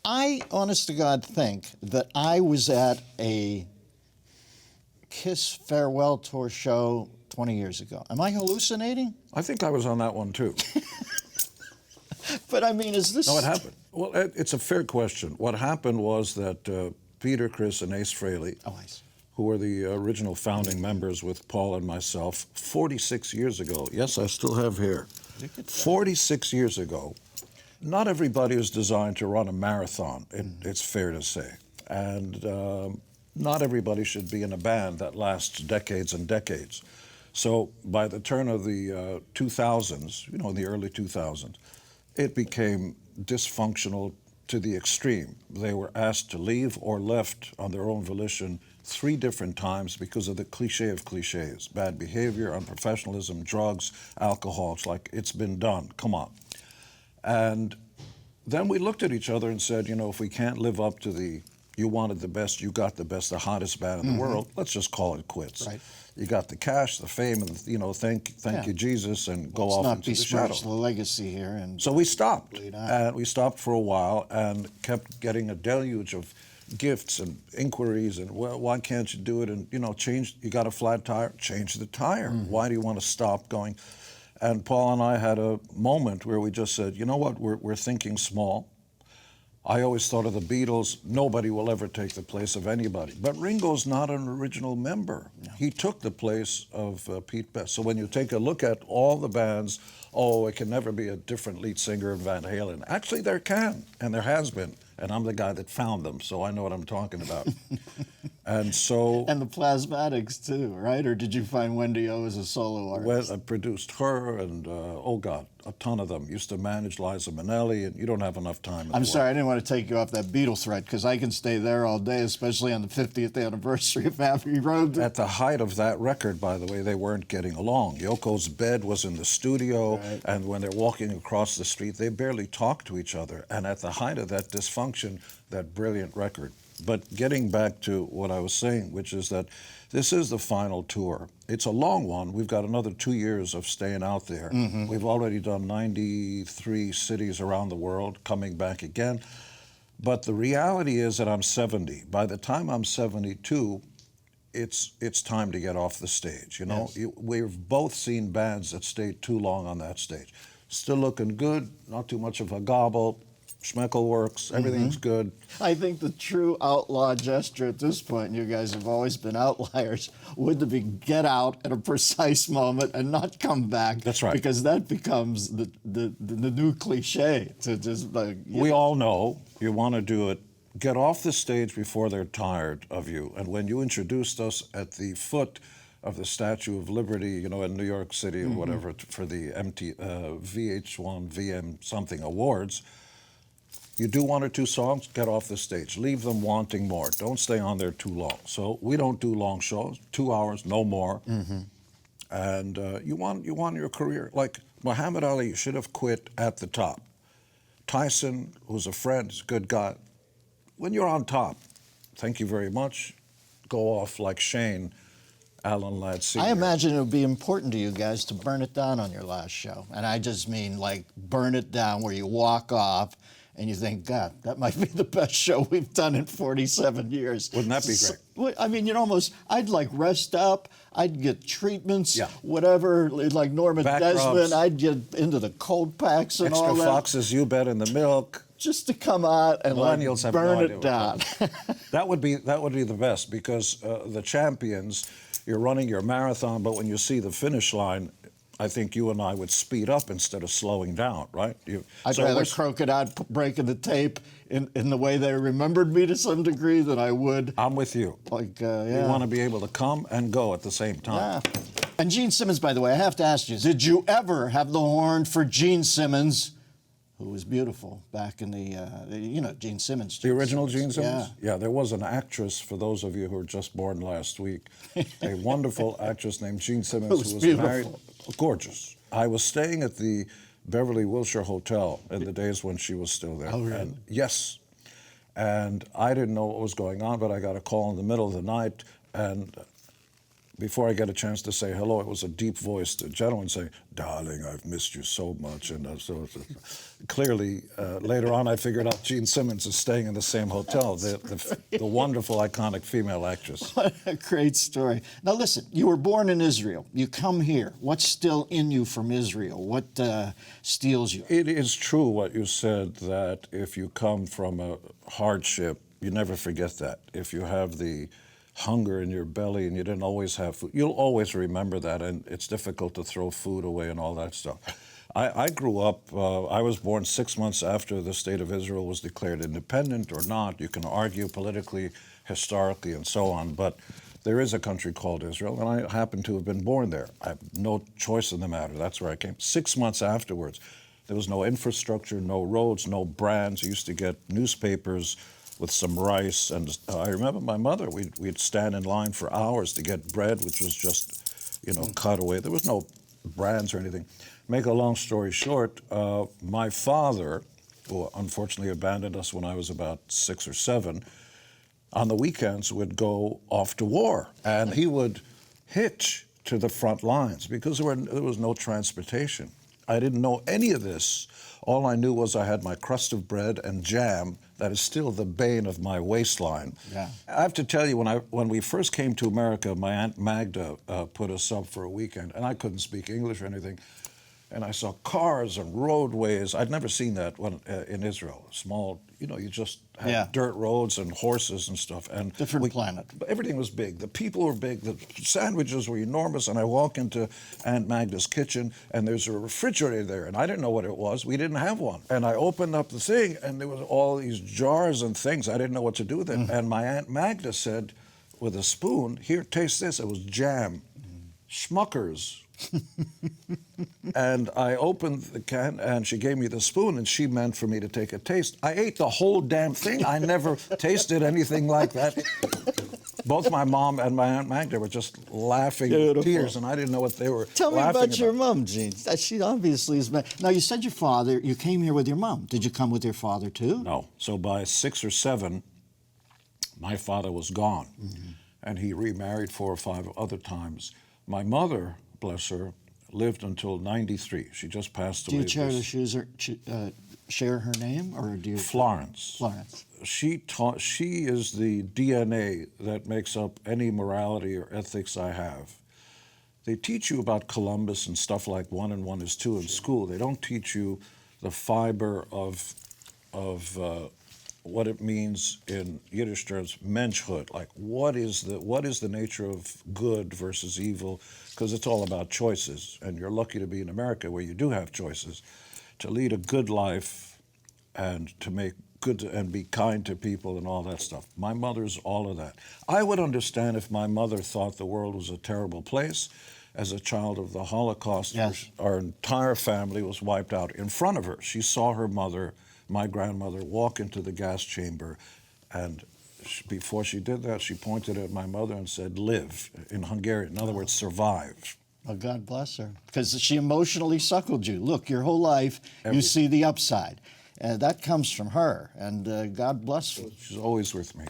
I, honest to God, think that I was at a Kiss farewell tour show 20 years ago. Am I hallucinating? I think I was on that one too. But I mean, is this... No, it happened. Well, it's a fair question. What happened was that Peter, Chris, and Ace Frehley, who were the original founding members with Paul and myself, 46 years ago. Yes, I still have hair. 46 years ago. Not everybody is designed to run a marathon, it's fair to say. And not everybody should be in a band that lasts decades and decades. So by the turn of the 2000s, you know, in the early 2000s, it became dysfunctional to the extreme. They were asked to leave or left on their own volition 3 different times because of the cliche of cliches. Bad behavior, unprofessionalism, drugs, alcohol. It's like, it's been done, come on. And then we looked at each other and said, you know, if we can't live up to the, you wanted the best, you got the best, the hottest band in the world, let's just call it quits. Right. You got the cash, the fame, and, you know, thank you, Jesus, and go off into the shadow. Let's not besmirch the legacy here. And so we stopped. And we stopped for a while and kept getting a deluge of gifts and inquiries and, well, why can't you do it? And, you know, you got a flat tire, change the tire. Why do you want to stop going? And Paul and I had a moment where we just said, you know what, we're thinking small. I always thought of the Beatles, nobody will ever take the place of anybody. But Ringo's not an original member. No. He took the place of Pete Best. So when you take a look at all the bands, oh, it can never be a different lead singer in Van Halen. Actually, there can, and there has been. And I'm the guy that found them, so I know what I'm talking about. And so... And the Plasmatics, too, right? Or did you find Wendy O as a solo artist? Well, I produced her and, oh, God, a ton of them. Used to manage Liza Minnelli, and you don't have enough time. I'm sorry, I didn't want to take you off that Beatle thread, because I can stay there all day, especially on the 50th anniversary of Abbey Road. At the height of that record, by the way, they weren't getting along. Yoko's bed was in the studio, and when they're walking across the street, they barely talked to each other. And at the height of that dysfunction, that brilliant record. But getting back to what I was saying, which is that this is the final tour. It's a long one. We've got another 2 years of staying out there. We've already done 93 cities around the world, coming back again. But the reality is that I'm 70. By the time I'm 72, it's time to get off the stage. You know, we've both seen bands that stayed too long on that stage. Still looking good, not too much of a gobble. Schmeckle works, everything's good. I think the true outlaw gesture at this point, and you guys have always been outliers, would be get out at a precise moment and not come back. That's right. Because that becomes the new cliche to just like... We all know you want to do it. Get off the stage before they're tired of you. And when you introduced us at the foot of the Statue of Liberty, you know, in New York City or whatever, for the VH1 VM something awards, you do 1 or 2 songs, get off the stage. Leave them wanting more. Don't stay on there too long. So we don't do long shows, 2 hours, no more. And you want your career. Like Muhammad Ali should have quit at the top. Tyson, who's a friend, is a good guy. When you're on top, thank you very much, go off like Shane, Alan Ladd Sr. I imagine it would be important to you guys to burn it down on your last show. And I just mean like burn it down where you walk off and you think, God, that might be the best show we've done in 47 years. Wouldn't that be great? I mean, I'd like rest up, I'd get treatments, whatever, like Norma Desmond, I'd get into the cold packs and all that. Extra Fox's You Bet in the Milk. Just to come out and like burn it down. That would be the best, because the champions, you're running your marathon, but when you see the finish line, I think you and I would speed up instead of slowing down, right? I'd rather croak it out, breaking the tape in the way they remembered me to some degree than I would. I'm with you. Like, You want to be able to come and go at the same time. Yeah. And Gene Simmons, by the way, I have to ask you, did you ever have the horn for Gene Simmons, who was beautiful back in the, Gene Simmons. The original Gene Simmons? Yeah, there was an actress, for those of you who were just born last week, a wonderful actress named Gene Simmons, who was married. Gorgeous. I was staying at the Beverly Wilshire Hotel in the days when she was still there. Oh, really? And, yes. And I didn't know what was going on, but I got a call in the middle of the night, and before I get a chance to say hello, it was a deep-voiced gentleman saying, "Darling, I've missed you so much." And clearly, later on, I figured out Gene Simmons is staying in the same hotel, the wonderful, iconic female actress. What a great story. Now listen, you were born in Israel. You come here. What's still in you from Israel? What steals you? It is true what you said, that if you come from a hardship, you never forget that. If you have the hunger in your belly and you didn't always have food, you'll always remember that, and it's difficult to throw food away and all that stuff. I grew up, I was born 6 months after the state of Israel was declared independent or not. You can argue politically, historically, and so on, but there is a country called Israel, and I happen to have been born there. I have no choice in the matter. That's where I came. 6 months afterwards, there was no infrastructure, no roads, no brands. You used to get newspapers with some rice, and I remember my mother, we'd stand in line for hours to get bread, which was just, cut away. There was no brands or anything. Make a long story short, my father, who unfortunately abandoned us when I was about 6 or 7, on the weekends would go off to war, and he would hitch to the front lines because there was no transportation. I didn't know any of this. All I knew was I had my crust of bread and jam. That is still the bane of my waistline. Yeah. I have to tell you, when we first came to America, my Aunt Magda put us up for a weekend, and I couldn't speak English or anything. And I saw cars and roadways. I'd never seen that in Israel. Small, you just had dirt roads and horses and stuff. And different planet. Everything was big. The people were big. The sandwiches were enormous. And I walk into Aunt Magda's kitchen, and there's a refrigerator there. And I didn't know what it was. We didn't have one. And I opened up the thing, and there was all these jars and things. I didn't know what to do with it. And my Aunt Magda said, with a spoon, "Here, taste this." It was jam. Schmuckers. And I opened the can, and she gave me the spoon, and she meant for me to take a taste. I ate the whole damn thing. I never tasted anything like that. Both my mom and my Aunt Magda were just laughing with tears, and I didn't know what they were Tell me laughing about your mom, Gene. She obviously is. Now, you said your father, you came here with your mom. Did you come with your father, too? No. So by 6 or 7, my father was gone, and he remarried 4 or 5 other times. My mother, bless her, lived until 93. She just passed away. Do you share her name, or do you? Florence. Florence. She is the DNA that makes up any morality or ethics I have. They teach you about Columbus and stuff like 1 and 1 is 2 in school. They don't teach you the fiber of what it means in Yiddish terms, menschhood. Like what is the nature of good versus evil? Because it's all about choices, and you're lucky to be in America where you do have choices. To lead a good life and to make good and be kind to people and all that stuff. My mother's all of that. I would understand if my mother thought the world was a terrible place. As a child of the Holocaust, yes. Our entire family was wiped out in front of her. She saw her mother, my grandmother, walk into the gas chamber, and before she did that, she pointed at my mother and said, "Live," in Hungarian. In other words, survive. Well, God bless her, because she emotionally suckled you. Look, your whole life, you see the upside. That comes from her, and God bless her. She's always with me.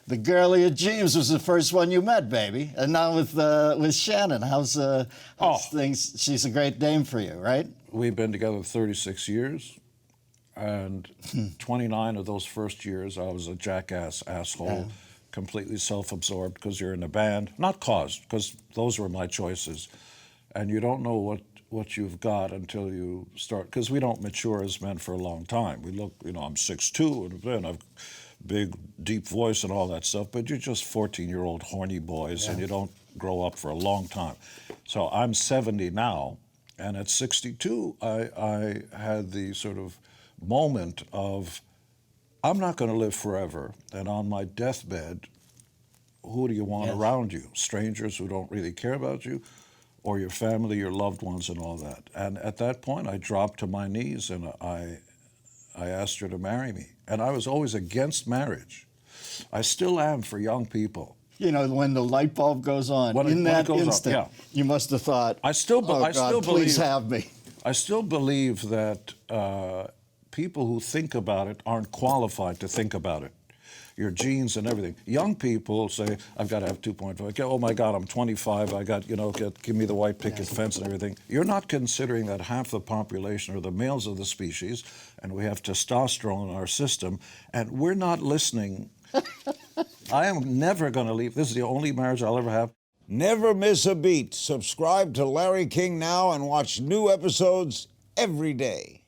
The girlie at James was the first one you met, baby. And now with Shannon, how's things? She's a great dame for you, right? We've been together 36 years. And 29 of those first years, I was a jackass, asshole, completely self-absorbed because you're in a band. Not because those were my choices. And you don't know what you've got until you start, because we don't mature as men for a long time. We look, I'm 6'2", and I've big, deep voice and all that stuff, but you're just 14-year-old horny boys, and you don't grow up for a long time. So I'm 70 now, and at 62, I had the sort of moment of, I'm not going to live forever, and on my deathbed, who do you want around you? Strangers who don't really care about you, or your family, your loved ones, and all that. And at that point, I dropped to my knees, and I asked her to marry me. And I was always against marriage. I still am for young people. When the light bulb goes on, in that instant, you must have thought, please have me. I still believe that people who think about it aren't qualified to think about it. your genes and everything. Young people say, I've got to have 2.5. Oh my God, I'm 25. I got, give me the white picket fence and everything. You're not considering that half the population are the males of the species, and we have testosterone in our system, and we're not listening. I am never going to leave. This is the only marriage I'll ever have. Never miss a beat. Subscribe to Larry King now and watch new episodes every day.